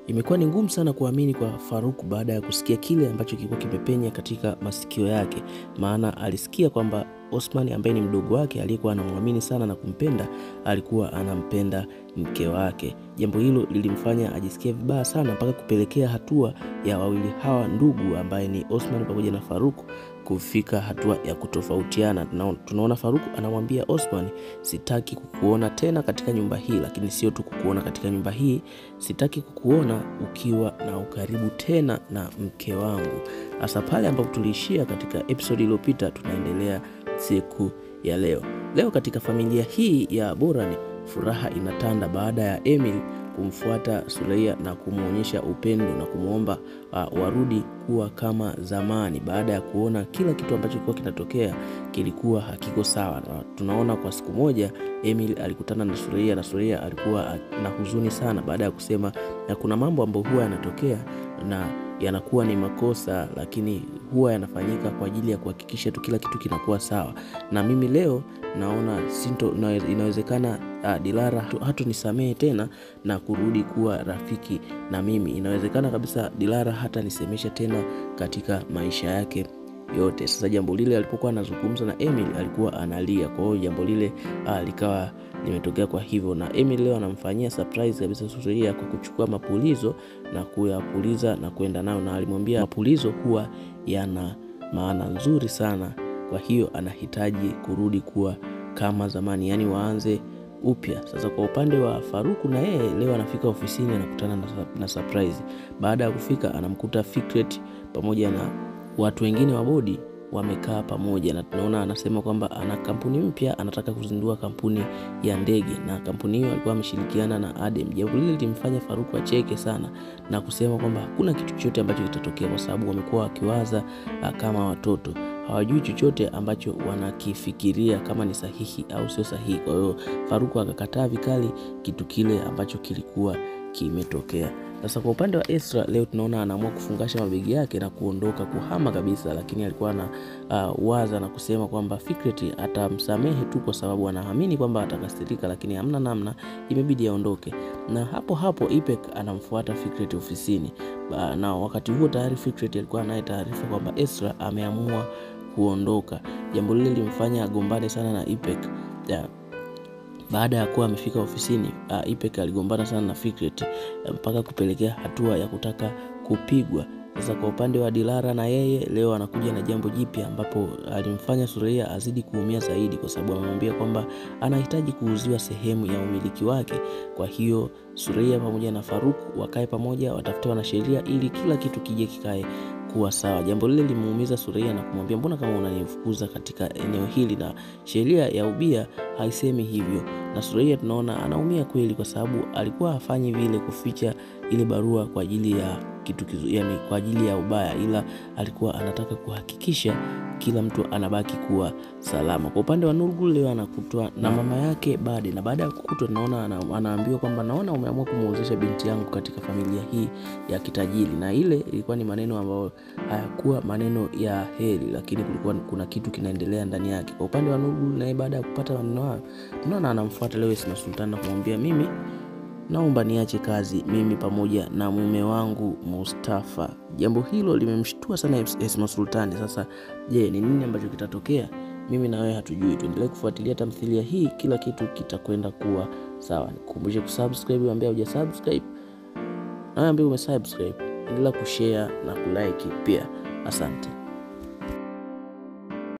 Imekuwa ni ngumu sana kuamini kwa Faruku baada ya kusikia kile ambacho kilikuwa kimepenya katika masikio yake. Maana alisikia kwamba Osman ambaye ni mdogo wake aliyekuwa anamwamini sana na kumpenda alikuwa anampenda mke wake. Jambo hilo lilimfanya ajisikie vibaya sana mpaka kupelekea hatua ya wawili hawa ndugu ambaye ni Osman pamoja na Faruku kufika hatua ya kutofautiana. Tunaona Faruku anamwambia Osman, sitaki kukuona tena katika nyumba hii, lakini sio tu kukuona katika nyumba hii, sitaki kukuona ukiwa na ukaribu tena na mke wangu. Hasa pale ambapo tuliishia katika episode iliyopita, tunaendelea siku ya leo. Leo katika familia hii ya Borani, furaha inatanda baada ya Emil kumfuata Suleia na kumuonyesha upendo na kumuomba warudi kuwa kama zamani, baada ya kuona kila kitu ambacho kilikuwa kinatokea kilikuwa hakiko sawa. Na tunaona kwa siku moja Emil alikutana na Suleia na Suleia alikuwa na huzuni sana baada ya kusema na kuna mambo ambayo huwa yanatokea na yanakuwa ni makosa, lakini huwa yanafanyika kwa ajili ya kuhakikisha tu kila kitu kinakuwa sawa. Na mimi leo naona inawezekana Dilara hatonisamehe tena na kurudi kuwa rafiki na mimi. Inawezekana kabisa Dilara hatanisemesha tena katika maisha yake yote. Sasa jambo lile alipokuwa anazungumza na Emil alikuwa analia. Kwa hiyo jambo lile likawa limetokea kwa hivyo, na Emil leo anamfanyia surprise kabisa Suleia kwa kuchukua mapulizo na kuyapuliza na kwenda nayo, na alimwambia mapulizo huwa yana maana nzuri sana, kwa hiyo anahitaji kurudi kuwa kama zamani, yani waanze upya. Sasa kwa upande wa Faruku, na yeye leo anafika ofisini anakutana na surprise. Baada ya kufika anamkuta Fikret pamoja na watu wengine wa bodi wamekaa pamoja, na tunaona anasema kwamba ana kampuni mpya, anataka kuzindua kampuni ya ndege, na kampuni hiyo alikuwa ameshirikiana na Adem. Jambo lile lilimfanya Faruku acheke sana na kusema kwamba hakuna kitu chochote ambacho kitatokea, kwa sababu wamekuwa wakiwaza kama watoto, hawajui chochote ambacho wanakifikiria kama ni sahihi au sio sahihi. Kwa hiyo Faruku akakataa vikali kitu kile ambacho kilikuwa kimetokea. Sasa kwa upande wa Esra, leo tunaona anaamua kufungasha mabegi yake na kuondoka, kuhama kabisa, lakini alikuwa na waza na kusema kwamba Fikret atamsamehe tu kwa sababu anaamini kwamba atakasirika, lakini hamna namna, imebidi aondoke. Na hapo Ipek anamfuata Fikret ofisini. Na wakati huo tayari Fikret alikuwa naye taarifa kwamba Esra ameamua kuondoka. Jambo lile limfanya agombane sana na Ipek. Baada ya kuwa amefika ofisini, Ipek aligombana sana na Fikret mpaka kupelekea hatua ya kutaka kupigwa. Sasa kwa upande wa Dilara, na yeye leo anakuja na jambo jipya ambapo alimfanya Suleia azidi kuumia zaidi, kwa sababu amemwambia kwamba anahitaji kuuziwa sehemu ya umiliki wake. Kwa hiyo Suleia pamoja na Faruku wakae pamoja, watafute wanasheria ili kila kitu kije kikae kuwa sawa. Jambo lile limuumiza Suleia na kumwambia, mbona kama unanifukuza katika eneo hili, na sheria ya ubia haisemi hivyo. Na Suleia tunaona anaumia kweli, kwa sababu alikuwa hafanyi vile kuficha ile barua kwa ajili ya kitu yani kwa ajili ya ubaya, ila alikuwa anataka kuhakikisha kila mtu anabaki kuwa salama. Kwa upande wa Nurgul, leo anakutwa na mama yake Bade, na baada ya kukutwa tunaona anaambiwa kwamba naona umeamua kumuozesha binti yangu katika familia hii ya kitajiri. Na ile ilikuwa ni maneno ambayo hayakuwa maneno ya heri, lakini kulikuwa kuna kitu kinaendelea ndani yake. Kwa upande wa Nurgul, naye baada ya kupata maneno hayo tunaona anamfuata leo Esma Sultan na kumwambia, mimi naomba niache kazi, mimi pamoja na mume wangu Mustafa. Jambo hilo limemshtua sana Esma Sultan. Sasa je, ni nini ambacho kitatokea? Mimi na wewe hatujui. Tuendelee kufuatilia tamthilia hii, kila kitu kitakwenda kuwa sawa. Nikukumbushe kusubscribe ambao hujasubscribe, na ambao umesubscribe endelea kushare na kulike pia. Asante.